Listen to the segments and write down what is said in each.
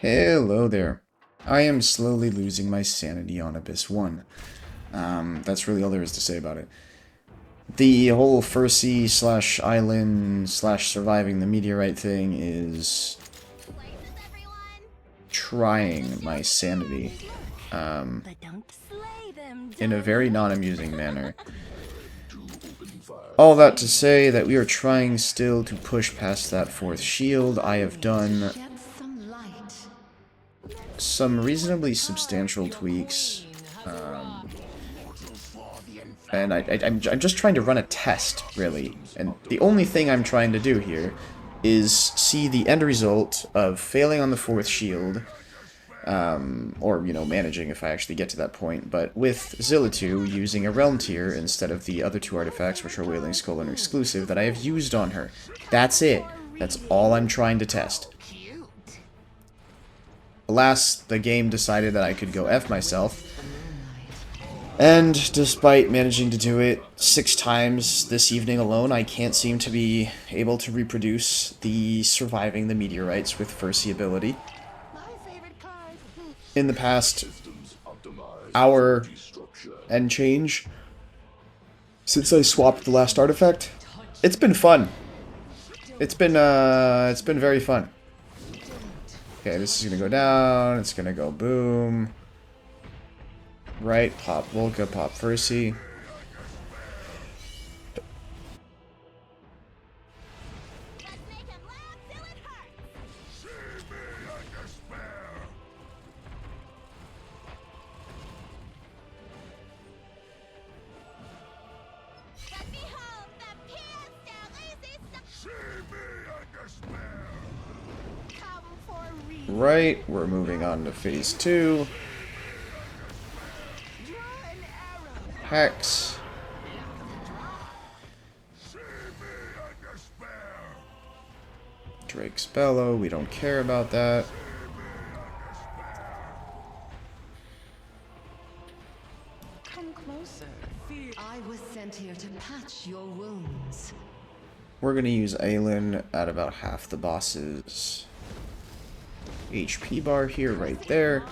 Hello there. I am slowly losing my sanity on Abyss 1. That's really all there is to say about it. The whole Ferssi slash Aylin slash surviving the meteorite thing is trying my sanity in a very non-amusing manner. All that to say that we are trying still to push past that fourth shield. I have done some reasonably substantial tweaks, and I'm just trying to run a test, really. And the only thing I'm trying to do here is see the end result of failing on the fourth shield, or, you know, managing if I actually get to that point, but with Zilitu using a Realm Tier instead of the other two artifacts, which are Wailing Skull and exclusive, that I have used on her. That's it. That's all I'm trying to test. Alas, the game decided that I could go F myself, and despite managing to do it 6 times this evening alone, I can't seem to be able to reproduce the surviving the meteorites with Ferssi ability. In the past hour and change, since I swapped the last artifact, it's been fun. It's been very fun. Okay, this is gonna go down, it's gonna go boom. Right, pop Volka, pop Ferssi. Right, we're moving on to phase 2. Hex. Drake's Bellow, we don't care about that. Come closer. I was sent here to patch your wounds. We're gonna use Aylin at about half the boss's HP bar here, right there.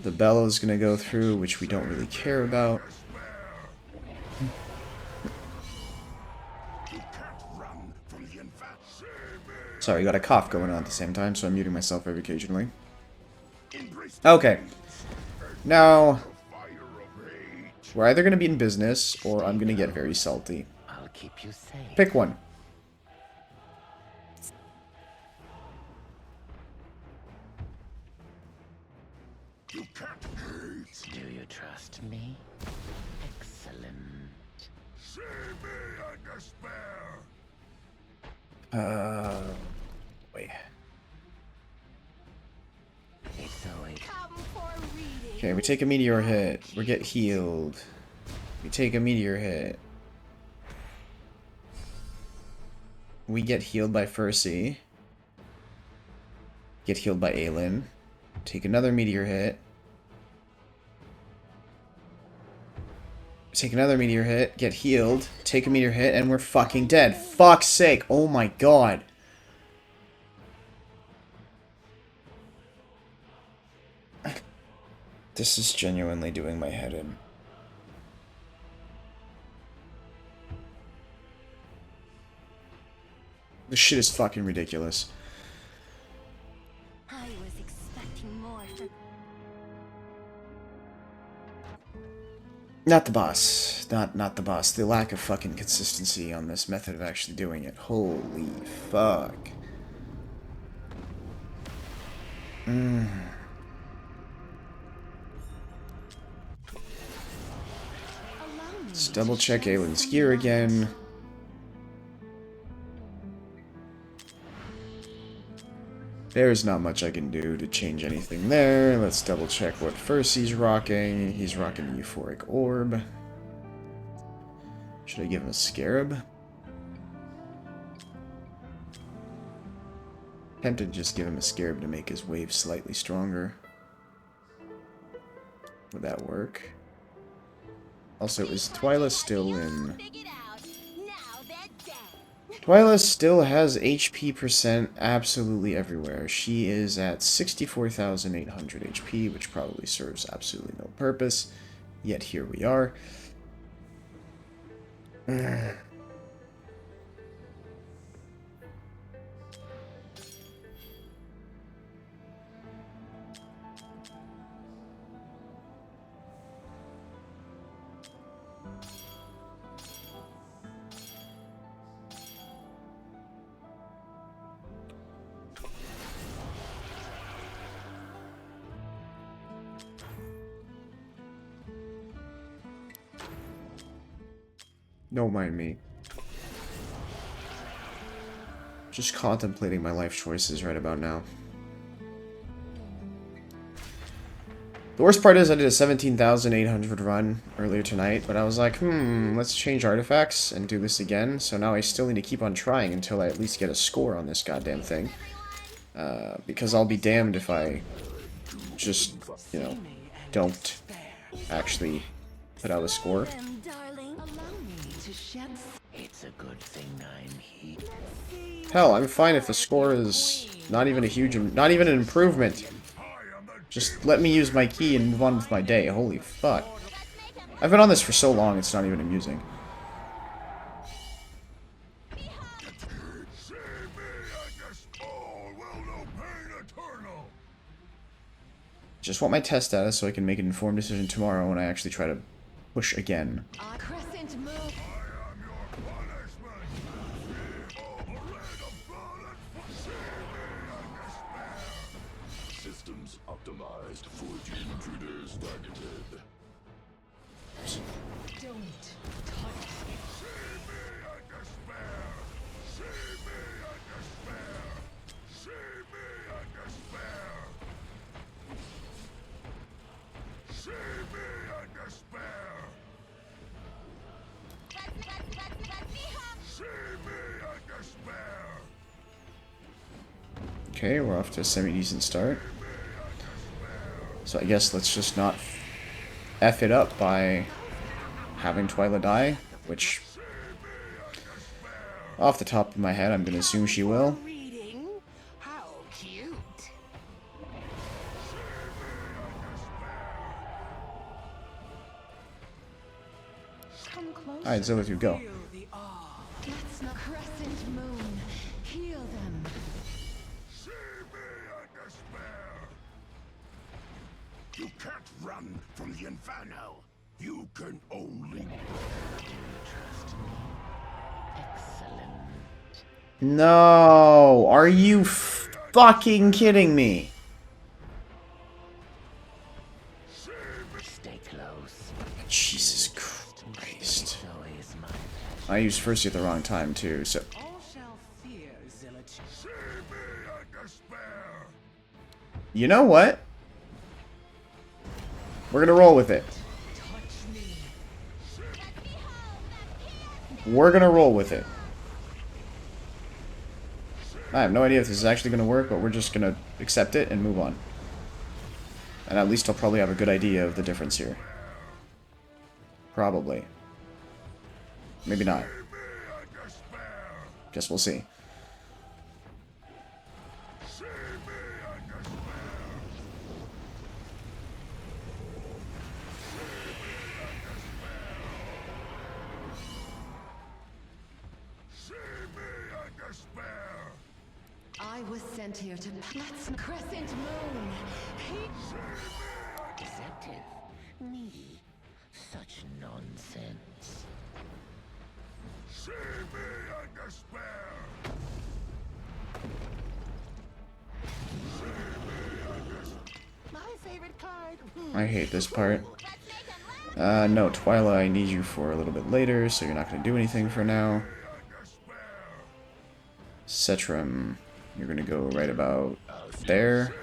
The Bellow's gonna go through, which we don't really care about. Sorry, got a cough going on at the same time, so I'm muting myself very occasionally. Okay. Now, we're either gonna be in business, or I'm gonna get very salty. I'll keep you safe. Pick one. Do you trust me? Excellent. See me in despair. Wait. It's always Okay, we take a meteor hit. We get healed. We take a meteor hit. We get healed by Ferssi. Get healed by Aylin. Take another meteor hit. Take another meteor hit. Get healed. Take a meteor hit, and we're fucking dead. Fuck's sake. Oh my god. This is genuinely doing my head in. This shit is fucking ridiculous. I was expecting more. Not the boss. Not the boss. The lack of fucking consistency on this method of actually doing it. Holy fuck. Let's double check Aylin's gear again. There's not much I can do to change anything there. Let's double check what Ferssi's rocking. He's rocking the Euphoric Orb. Should I give him a Scarab? Tempted to just give him a Scarab to make his wave slightly stronger. Would that work? Also, is Twyla still in... Twyla still has HP percent absolutely everywhere. She is at 64,800 HP, which probably serves absolutely no purpose. Yet here we are. Don't mind me. Just contemplating my life choices right about now. The worst part is I did a 17,800 run earlier tonight, but I was like, let's change artifacts and do this again. So now I still need to keep on trying until I at least get a score on this goddamn thing. Because I'll be damned if I just, you know, don't actually put out a score. Them, darling. Allow me to shed. It's a good thing I'm here. Hell, I'm fine if the score is not even a huge, not even an improvement. Just let me use my key and move on with my day. Holy fuck. I've been on this for so long, it's not even amusing. Just want my test status so I can make an informed decision tomorrow when I actually try to push again. Crescent move. Systems optimized for the intruders targeted. Don't touch me. Okay, we're off to a semi-decent start. So I guess let's just not F it up by having Twyla die, which, off the top of my head, I'm going to assume she will. Reading? How cute. Come closer. Alright, Zilitu, go. Let's not crescent moon. Heal them. You can't run from the inferno. You can only... Excellent. No! Are you fucking kidding me? Stay close. Jesus Christ. Always my I used Ferssi at the wrong time, too, so... all shall fear Zilitu. You know what? We're gonna roll with it. We're gonna roll with it. I have no idea if this is actually gonna work, but we're just gonna accept it and move on. And at least I'll probably have a good idea of the difference here. Probably. Maybe not. Guess we'll see. I was sent here to let's crescent moon. Deceptive. Me. Such nonsense. My favorite card. I hate this part. No, Twyla, I need you for a little bit later, so you're not gonna do anything for now. Setram, you're gonna go right about there.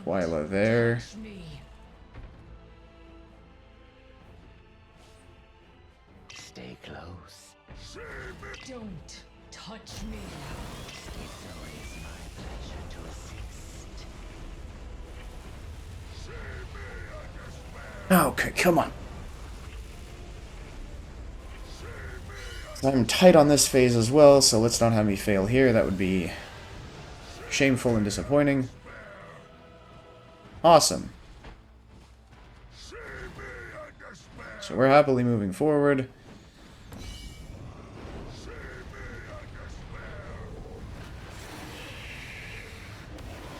Twyla there. Stay close. Don't touch me. It's always my pleasure to assist. Okay, come on. I'm tight on this phase as well, so let's not have me fail here. That would be shameful and disappointing. Awesome. So we're happily moving forward.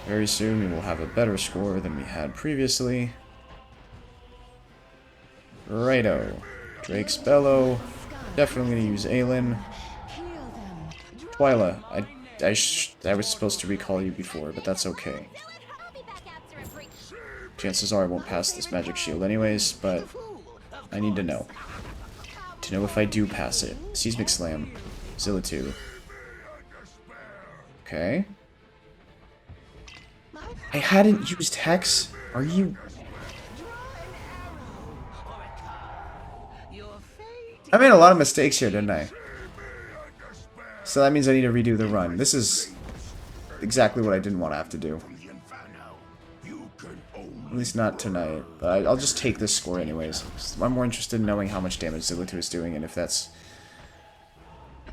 Very soon we will have a better score than we had previously. Righto. Drake's Bellow. Definitely going to use Aylin. Twyla. I was supposed to recall you before, but that's okay. Chances are I won't pass this magic shield anyways, but I need to know. To know if I do pass it. Seismic Slam. Zilitu. Okay. I hadn't used Hex? Are you... I made a lot of mistakes here, didn't I? So that means I need to redo the run. This is exactly what I didn't want to have to do. At least not tonight. But I'll just take this score anyways. I'm more interested in knowing how much damage Zilitu is doing and if that's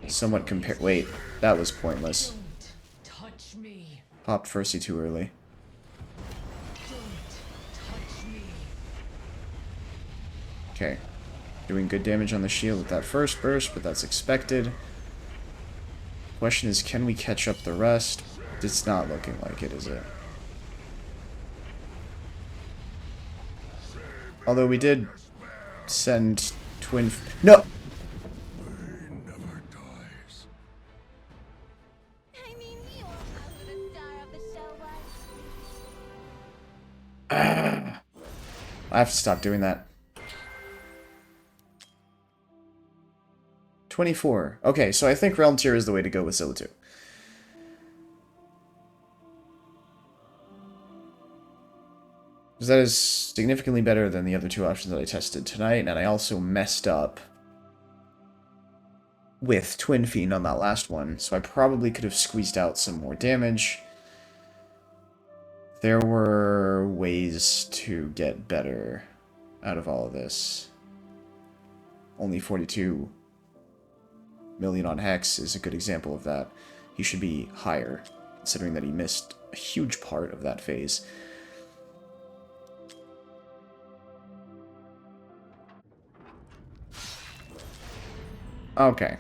somewhat compared. Wait, that was pointless. Popped Ferssi too early. Okay. Doing good damage on the shield with that first burst, but that's expected. Question is, can we catch up the rest? It's not looking like it, is it? Although we did send No! I mean, you all know who the star of the show was. I have to stop doing that. 24. Okay, so I think Realm Tier is the way to go with Zilitu. Because that is significantly better than the other two options that I tested tonight, and I also messed up with Twinfiend on that last one, so I probably could have squeezed out some more damage. There were ways to get better out of all of this. Only 42 million on Hex is a good example of that. He should be higher, considering that he missed a huge part of that phase. Okay.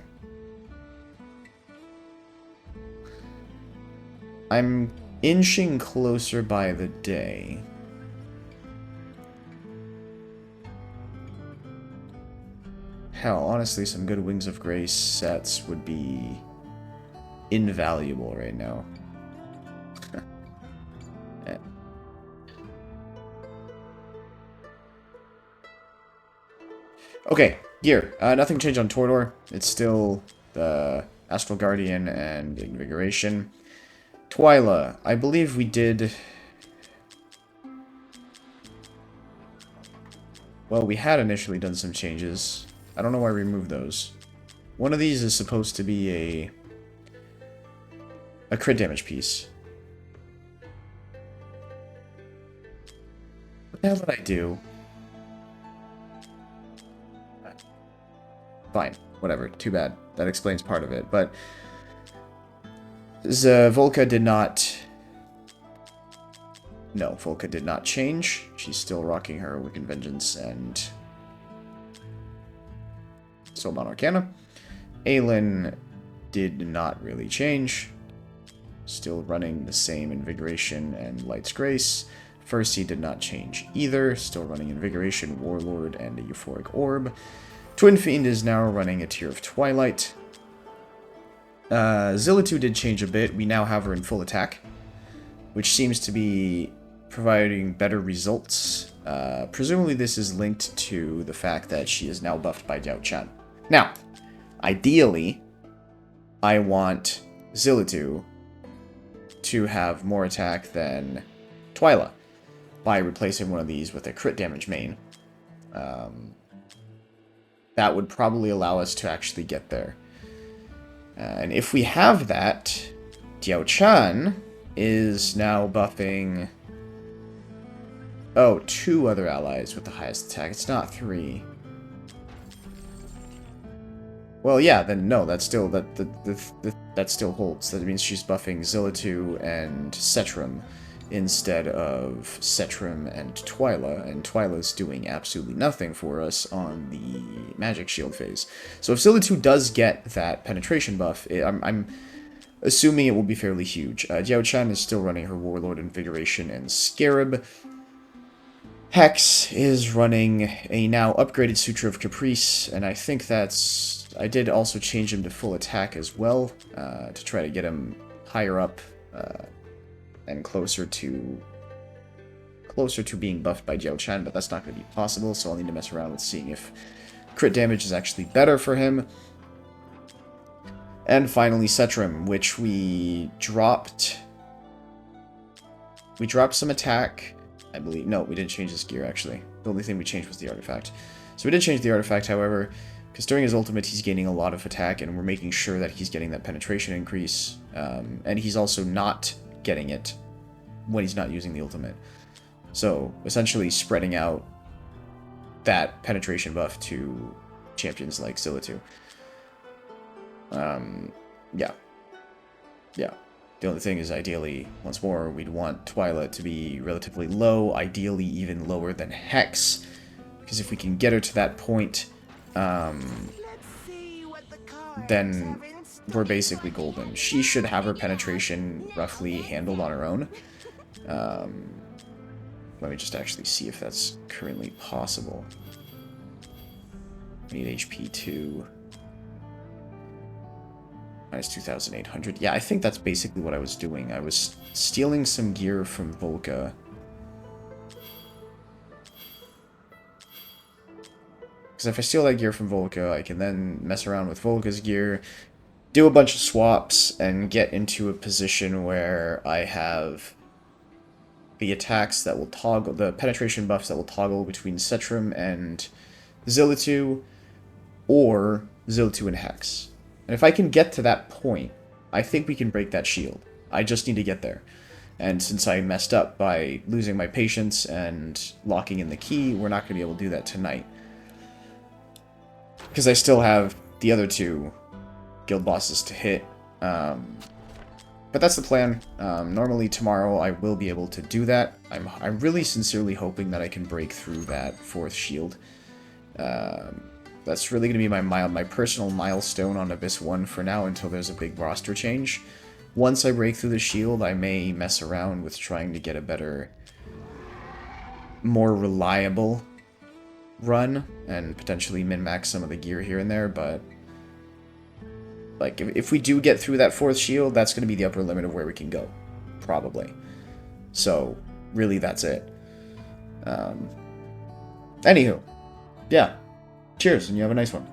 I'm inching closer by the day. Hell, honestly, some good Wings of Grace sets would be invaluable right now. Okay, gear. Nothing changed on Torodor. It's still the Astral Guardian and Invigoration. Twyla, I believe we did... Well, we had initially done some changes. I don't know why I removed those. One of these is supposed to be a crit damage piece. What the hell did I do? Fine, whatever, too bad. That explains part of it, but... Volka did not... No, Volka did not change. She's still rocking her Wicked Vengeance and... Soulbound Arcana. Aylin did not really change. Still running the same Invigoration and Light's Grace. Ferssi did not change either. Still running Invigoration, Warlord, and a Euphoric Orb. Twinfiend is now running a Tear of Twilight. Zilitu did change a bit. We now have her in full attack, which seems to be providing better results. Presumably this is linked to the fact that she is now buffed by Diaochan. Now, ideally, I want Zilitu to have more attack than Twyla by replacing one of these with a crit damage main. That would probably allow us to actually get there. And if we have that, Diaochan is now buffing Oh, 2 other allies with the highest attack. It's not 3. Well, yeah, then no, that still that still holds. That means she's buffing Zilitu and Setram instead of Setram and Twyla's doing absolutely nothing for us on the magic shield phase. So if Zilitu does get that penetration buff, I'm assuming it will be fairly huge. Diaochan is still running her Warlord Invigoration and Scarab. Hex is running a now upgraded Sutra of Caprice, and I think that's... I did also change him to full attack as well, to try to get him higher up, and closer to being buffed by Diaochan, but that's not going to be possible, so I'll need to mess around with seeing if crit damage is actually better for him. And finally Setram, which we dropped some attack, I believe. No, we didn't change his gear, actually. The only thing we changed was the artifact. So we did change the artifact, however, because during his ultimate he's gaining a lot of attack, and we're making sure that he's getting that penetration increase, and he's also not getting it when he's not using the ultimate. So, essentially spreading out that penetration buff to champions like Zilitu. Yeah. The only thing is, ideally, once more, we'd want Twyla to be relatively low, ideally even lower than Hex, because if we can get her to that point, then we're basically golden. She should have her penetration roughly handled on her own. Let me just actually see if that's currently possible. We need HP 2. Minus 2,800. Yeah, I think that's basically what I was doing. I was stealing some gear from Volka. Because if I steal that gear from Volka, I can then mess around with Volka's gear, do a bunch of swaps, and get into a position where I have the attacks that will toggle, the penetration buffs that will toggle between Setram and Zilitu, or Zilitu and Hex. And if I can get to that point, I think we can break that shield. I just need to get there. And since I messed up by losing my patience and locking in the key, we're not going to be able to do that tonight. Because I still have the other 2 guild bosses to hit. But that's the plan. Normally tomorrow I will be able to do that. I'm really sincerely hoping that I can break through that 4th shield. That's really going to be my personal milestone on Abyss 1 for now until there's a big roster change. Once I break through the shield, I may mess around with trying to get a better, more reliable run and potentially min-max some of the gear here and there, but like if we do get through that 4th shield, that's going to be the upper limit of where we can go, probably. So really that's it. Anywho, yeah, cheers and you have a nice one.